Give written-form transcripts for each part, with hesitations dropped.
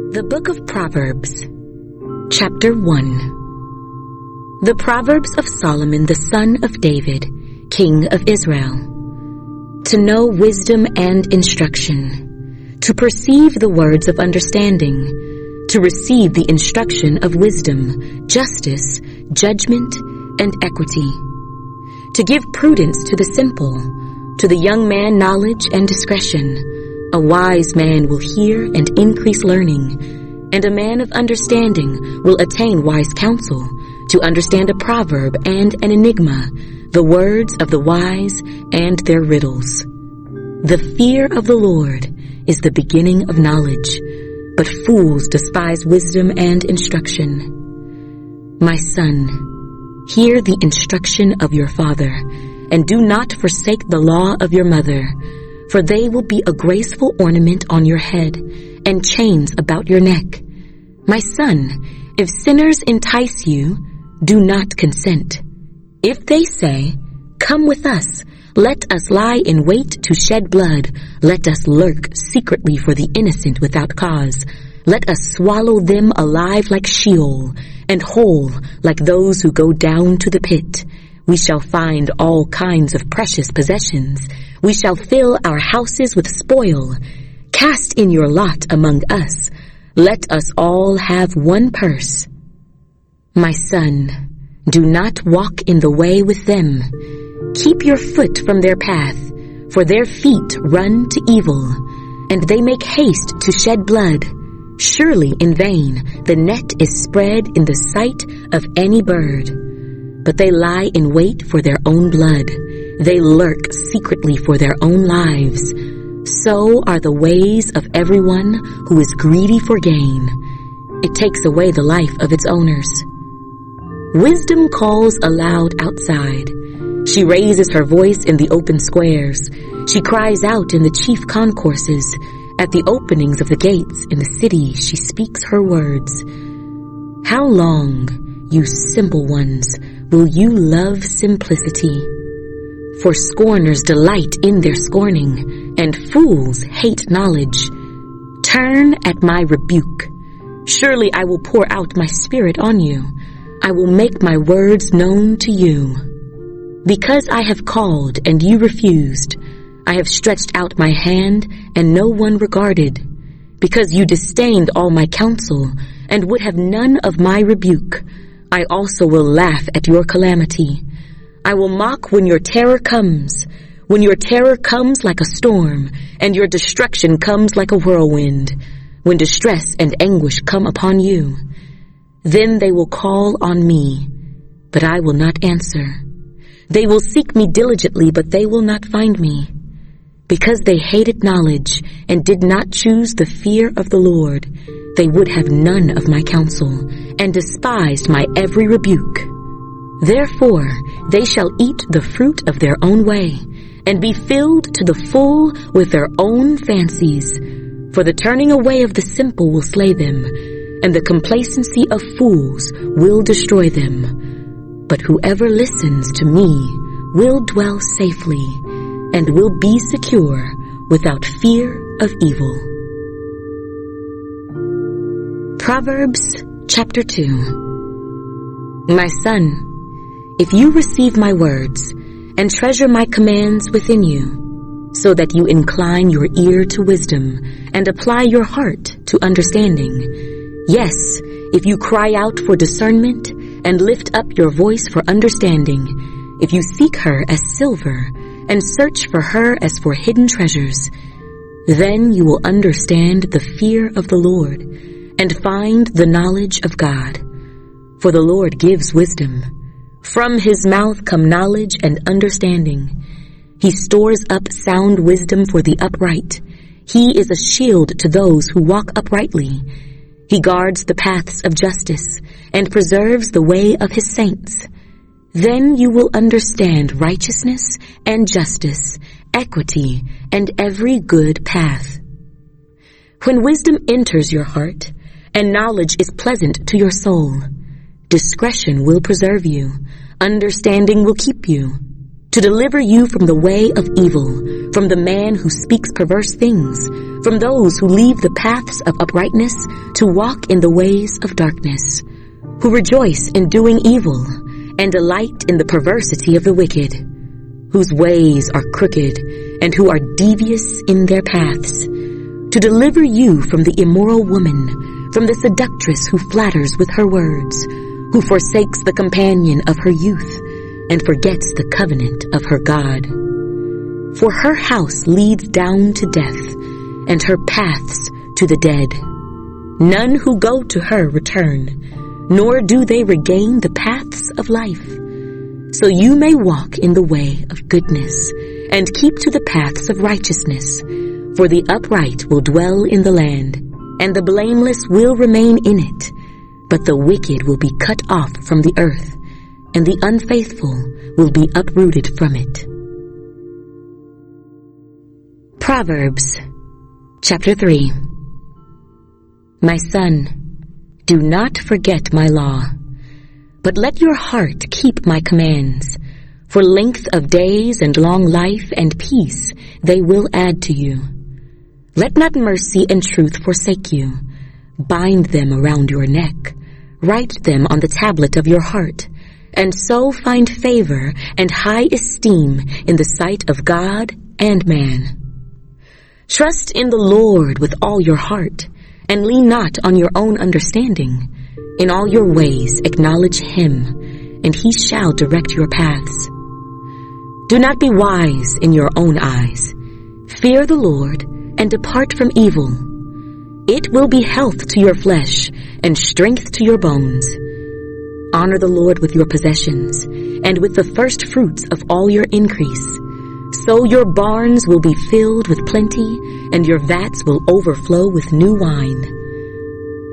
The Book of Proverbs, Chapter 1. The Proverbs of Solomon the son of David, King of Israel. To know wisdom and instruction, to perceive the words of understanding, to receive the instruction of wisdom, justice, judgment, and equity. To give prudence to the simple, to the young man knowledge and discretion. A wise man will hear and increase learning, and a man of understanding will attain wise counsel, to understand a proverb and an enigma, the words of the wise and their riddles. The fear of the Lord is the beginning of knowledge, but fools despise wisdom and instruction. My son, hear the instruction of your father, and do not forsake the law of your mother, for they will be a graceful ornament on your head and chains about your neck. My son, if sinners entice you, do not consent. If they say, "Come with us, let us lie in wait to shed blood, let us lurk secretly for the innocent without cause, let us swallow them alive like Sheol, and whole like those who go down to the pit. We shall find all kinds of precious possessions. We shall fill our houses with spoil. Cast in your lot among us. Let us all have one purse. My son, do not walk in the way with them. Keep your foot from their path, for their feet run to evil, and they make haste to shed blood. Surely in vain the net is spread in the sight of any bird. But they lie in wait for their own blood. They lurk secretly for their own lives. So are the ways of everyone who is greedy for gain. It takes away the life of its owners. Wisdom calls aloud outside. She raises her voice in the open squares. She cries out in the chief concourses. At the openings of the gates in the city she speaks her words. How long, you simple ones, will you love simplicity? For scorners delight in their scorning, and fools hate knowledge. Turn at my rebuke. Surely I will pour out my spirit on you. I will make my words known to you. Because I have called and you refused, I have stretched out my hand and no one regarded. Because you disdained all my counsel and would have none of my rebuke, I also will laugh at your calamity. I will mock when your terror comes like a storm, and your destruction comes like a whirlwind, when distress and anguish come upon you. Then they will call on me, but I will not answer. They will seek me diligently, but they will not find me. Because they hated knowledge and did not choose the fear of the Lord, they would have none of my counsel, and despised my every rebuke. Therefore they shall eat the fruit of their own way, and be filled to the full with their own fancies. For the turning away of the simple will slay them, and the complacency of fools will destroy them. But whoever listens to me will dwell safely, and will be secure without fear of evil. Proverbs chapter 2. My son, if you receive my words and treasure my commands within you, so that you incline your ear to wisdom and apply your heart to understanding, yes, if you cry out for discernment and lift up your voice for understanding, if you seek her as silver and search for her as for hidden treasures, then you will understand the fear of the Lord and find the knowledge of God. For the Lord gives wisdom. From his mouth come knowledge and understanding. He stores up sound wisdom for the upright. He is a shield to those who walk uprightly. He guards the paths of justice and preserves the way of his saints. Then you will understand righteousness and justice, equity, and every good path. When wisdom enters your heart, and knowledge is pleasant to your soul, discretion will preserve you, understanding will keep you, to deliver you from the way of evil, from the man who speaks perverse things, from those who leave the paths of uprightness to walk in the ways of darkness, who rejoice in doing evil and delight in the perversity of the wicked, whose ways are crooked and who are devious in their paths, to deliver you from the immoral woman, from the seductress who flatters with her words, who forsakes the companion of her youth and forgets the covenant of her God. For her house leads down to death, and her paths to the dead. None who go to her return, nor do they regain the paths of life. So you may walk in the way of goodness, and keep to the paths of righteousness. For the upright will dwell in the land, and the blameless will remain in it. But the wicked will be cut off from the earth, and the unfaithful will be uprooted from it. Proverbs chapter 3. My son, do not forget my law, but let your heart keep my commands. For length of days and long life and peace they will add to you. Let not mercy and truth forsake you. Bind them around your neck. Write them on the tablet of your heart, and so find favor and high esteem in the sight of God and man. Trust in the Lord with all your heart, and lean not on your own understanding. In all your ways acknowledge him, and he shall direct your paths. Do not be wise in your own eyes. Fear the Lord, and depart from evil. It will be health to your flesh, and strength to your bones. Honor the Lord with your possessions, and with the first fruits of all your increase. So your barns will be filled with plenty, and your vats will overflow with new wine.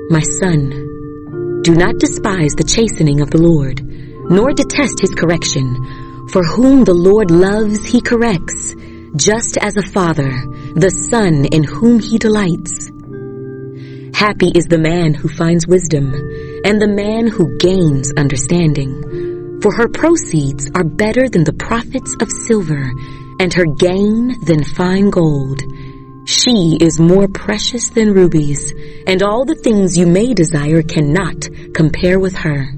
My son, do not despise the chastening of the Lord, nor detest his correction. For whom the Lord loves he corrects, just as a father, the son in whom he delights. Happy is the man who finds wisdom, and the man who gains understanding. For her proceeds are better than the profits of silver, and her gain than fine gold. She is more precious than rubies, and all the things you may desire cannot compare with her.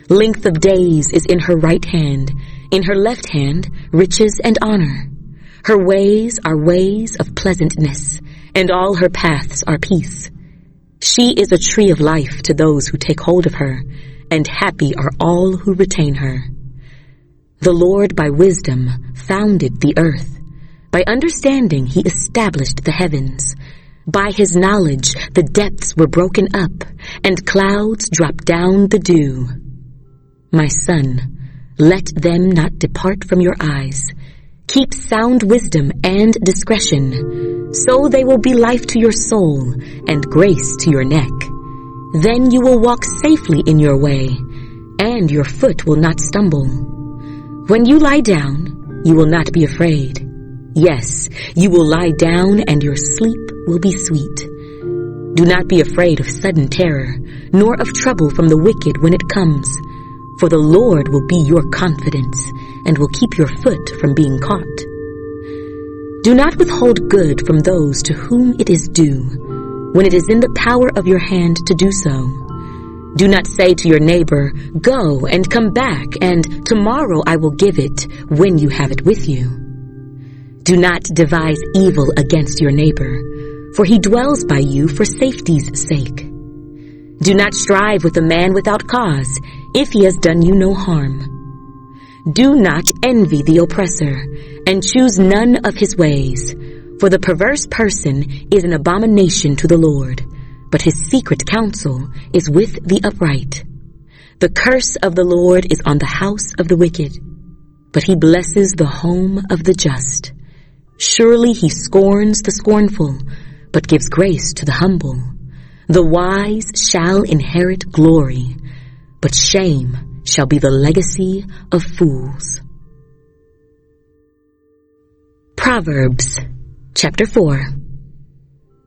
Length of days is in her right hand, in her left hand riches and honor. Her ways are ways of pleasantness, and all her paths are peace. She is a tree of life to those who take hold of her, and happy are all who retain her. The Lord by wisdom founded the earth. By understanding he established the heavens. By his knowledge the depths were broken up, and clouds dropped down the dew. My son, let them not depart from your eyes. Keep sound wisdom and discretion, so they will be life to your soul and grace to your neck. Then you will walk safely in your way, and your foot will not stumble. When you lie down, you will not be afraid. Yes, you will lie down, and your sleep will be sweet. Do not be afraid of sudden terror, nor of trouble from the wicked when it comes. For the Lord will be your confidence, and will keep your foot from being caught. Do not withhold good from those to whom it is due, when it is in the power of your hand to do so. Do not say to your neighbor, "Go and come back, and tomorrow I will give it," when you have it with you. Do not devise evil against your neighbor, for he dwells by you for safety's sake. Do not strive with a man without cause, if he has done you no harm. Do not envy the oppressor, and choose none of his ways, for the perverse person is an abomination to the Lord, but his secret counsel is with the upright. The curse of the Lord is on the house of the wicked, but he blesses the home of the just. Surely he scorns the scornful, but gives grace to the humble. The wise shall inherit glory, but shame shall be the legacy of fools. Proverbs chapter 4.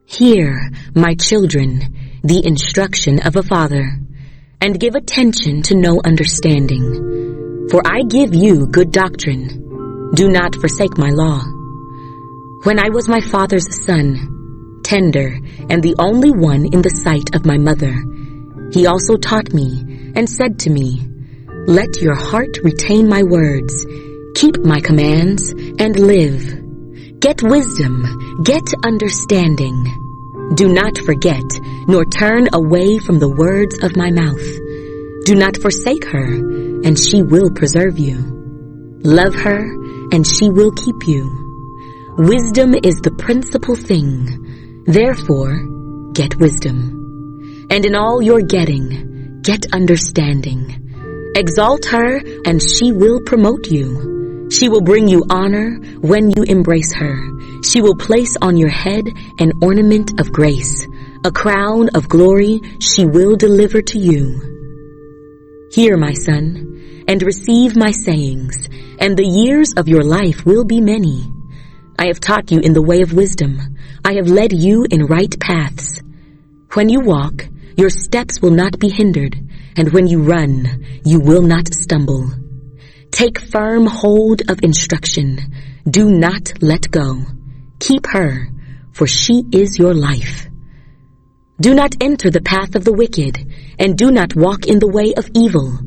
Hear, my children, the instruction of a father, and give attention to know understanding. For I give you good doctrine. Do not forsake my law. When I was my father's son, tender and the only one in the sight of my mother, he also taught me and said to me, "Let your heart retain my words, keep my commands, and live. Get wisdom, get understanding. Do not forget, nor turn away from the words of my mouth. Do not forsake her, and she will preserve you. Love her, and she will keep you. Wisdom is the principal thing. Therefore, get wisdom. And in all your getting, get understanding. Exalt her, and she will promote you. She will bring you honor when you embrace her. She will place on your head an ornament of grace. A crown of glory she will deliver to you. Hear, my son, and receive my sayings, and the years of your life will be many. I have taught you in the way of wisdom. I have led you in right paths. When you walk, your steps will not be hindered, and when you run, you will not stumble. Take firm hold of instruction. Do not let go. Keep her, for she is your life. Do not enter the path of the wicked, and do not walk in the way of evil.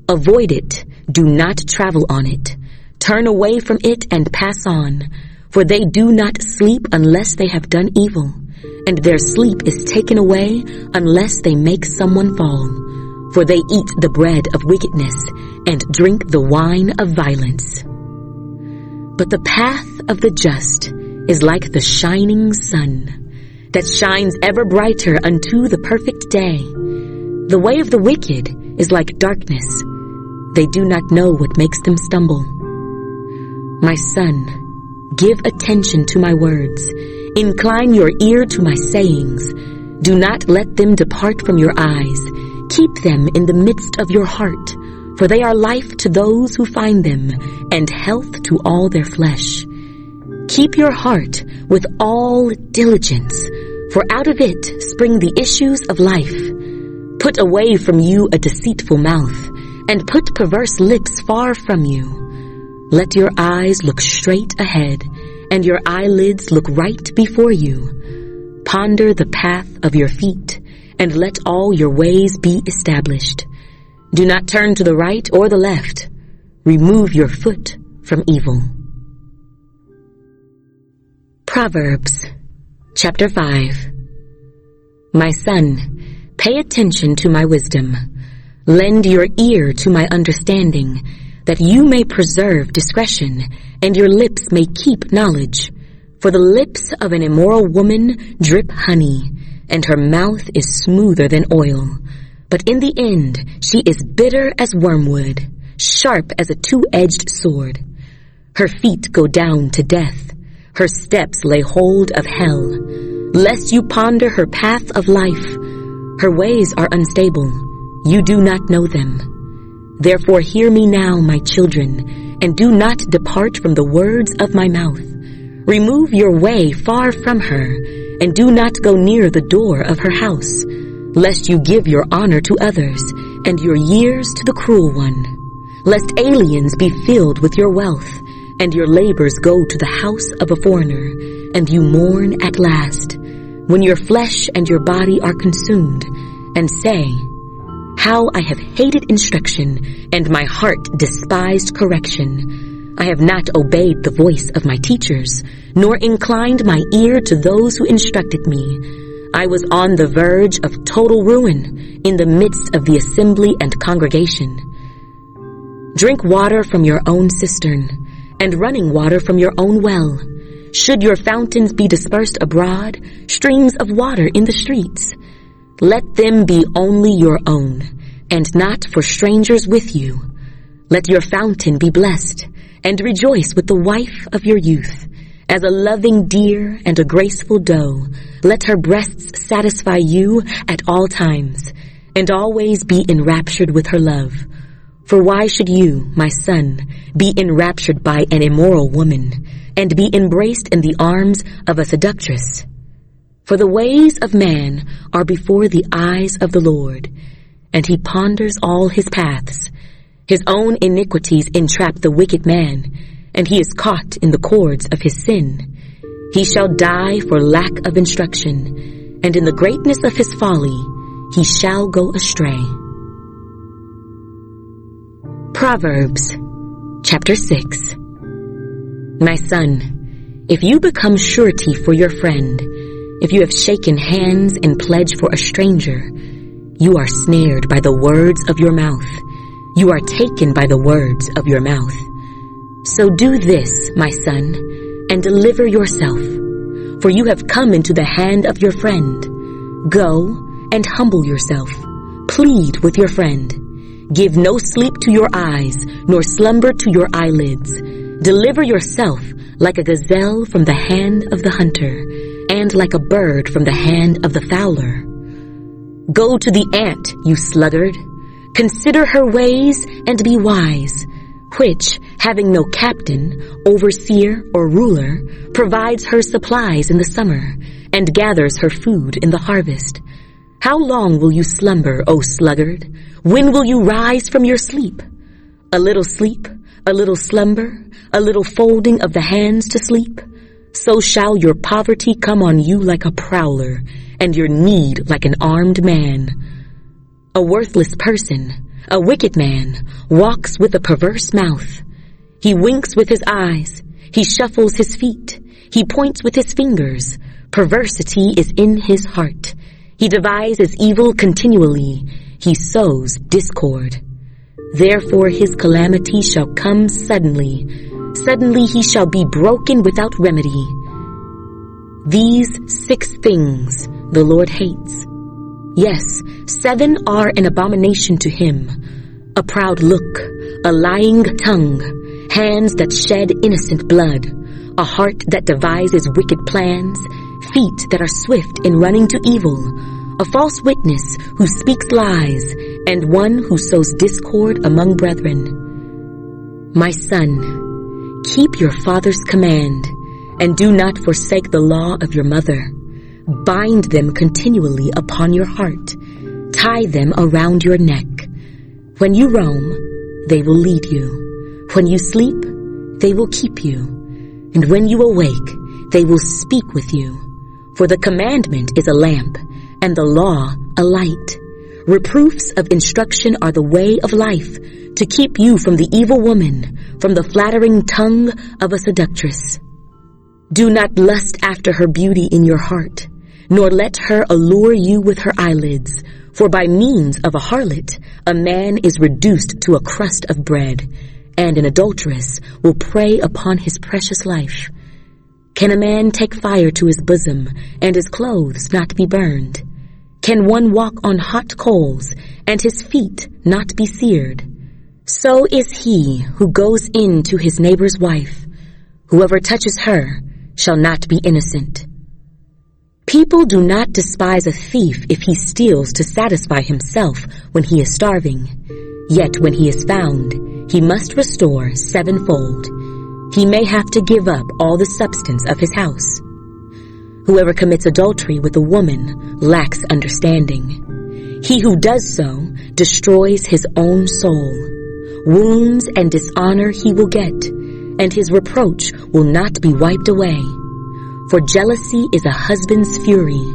Avoid it. Do not travel on it. Turn away from it and pass on. For they do not sleep unless they have done evil, and their sleep is taken away unless they make someone fall. For they eat the bread of wickedness and drink the wine of violence. But the path of the just is like the shining sun, that shines ever brighter unto the perfect day. The way of the wicked is like darkness. They do not know what makes them stumble. My son, give attention to my words. Incline your ear to my sayings. Do not let them depart from your eyes. Keep them in the midst of your heart, for they are life to those who find them, and health to all their flesh. Keep your heart with all diligence, for out of it spring the issues of life. Put away from you a deceitful mouth, and put perverse lips far from you. Let your eyes look straight ahead, and your eyelids look right before you. Ponder the path of your feet, and let all your ways be established. Do not turn to the right or the left. Remove your foot from evil. Proverbs, chapter 5. My son, pay attention to my wisdom. Lend your ear to my understanding, that you may preserve discretion, and your lips may keep knowledge. For the lips of an immoral woman drip honey, and her mouth is smoother than oil. But in the end she is bitter as wormwood, sharp as a two-edged sword. Her feet go down to death. Her steps lay hold of hell. Lest you ponder her path of life. Her ways are unstable. You do not know them. Therefore hear me now, my children, and do not depart from the words of my mouth. Remove your way far from her, and do not go near the door of her house, lest you give your honor to others, and your years to the cruel one. Lest aliens be filled with your wealth, and your labors go to the house of a foreigner, and you mourn at last, when your flesh and your body are consumed, and say, how I have hated instruction, and my heart despised correction. I have not obeyed the voice of my teachers, nor inclined my ear to those who instructed me. I was on the verge of total ruin, in the midst of the assembly and congregation. Drink water from your own cistern, and running water from your own well. Should your fountains be dispersed abroad, streams of water in the streets, let them be only your own, and not for strangers with you. Let your fountain be blessed, and rejoice with the wife of your youth. As a loving deer and a graceful doe, let her breasts satisfy you at all times, and always be enraptured with her love. For why should you, my son, be enraptured by an immoral woman, and be embraced in the arms of a seductress? For the ways of man are before the eyes of the Lord, and he ponders all his paths. His own iniquities entrap the wicked man, and he is caught in the cords of his sin. He shall die for lack of instruction, and in the greatness of his folly he shall go astray. Proverbs, chapter 6. My son, if you become surety for your friend, if you have shaken hands in pledge for a stranger, you are snared by the words of your mouth. You are taken by the words of your mouth. So do this, my son, and deliver yourself, for you have come into the hand of your friend. Go and humble yourself. Plead with your friend. Give no sleep to your eyes, nor slumber to your eyelids. Deliver yourself like a gazelle from the hand of the hunter, and like a bird from the hand of the fowler. Go to the ant, you sluggard. Consider her ways and be wise, which, having no captain, overseer, or ruler, provides her supplies in the summer, and gathers her food in the harvest. How long will you slumber, O sluggard? When will you rise from your sleep? A little sleep, a little slumber, a little folding of the hands to sleep. So shall your poverty come on you like a prowler, and your need like an armed man. A worthless person, a wicked man, walks with a perverse mouth. He winks with his eyes. He shuffles his feet. He points with his fingers. Perversity is in his heart. He devises evil continually. He sows discord. Therefore his calamity shall come suddenly. Suddenly he shall be broken without remedy. These 6 things the Lord hates. Yes, 7 are an abomination to him: a proud look, a lying tongue, hands that shed innocent blood, a heart that devises wicked plans, feet that are swift in running to evil, a false witness who speaks lies, and one who sows discord among brethren. My son, keep your father's command, and do not forsake the law of your mother. Bind them continually upon your heart. Tie them around your neck. When you roam, they will lead you. When you sleep, they will keep you. And when you awake, they will speak with you. For the commandment is a lamp, and the law a light. Reproofs of instruction are the way of life, to keep you from the evil woman, from the flattering tongue of a seductress. Do not lust after her beauty in your heart, nor let her allure you with her eyelids. For by means of a harlot, a man is reduced to a crust of bread, and an adulteress will prey upon his precious life. Can a man take fire to his bosom, and his clothes not be burned? Can one walk on hot coals, and his feet not be seared? So is he who goes in to his neighbor's wife. Whoever touches her shall not be innocent. People do not despise a thief if he steals to satisfy himself when he is starving. Yet when he is found, he must restore 7-fold. He may have to give up all the substance of his house. Whoever commits adultery with a woman lacks understanding. He who does so destroys his own soul. Wounds and dishonor he will get, and his reproach will not be wiped away. For jealousy is a husband's fury.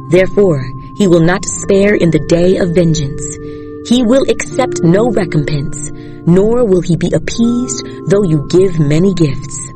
Therefore, he will not spare in the day of vengeance. He will accept no recompense, nor will he be appeased though you give many gifts.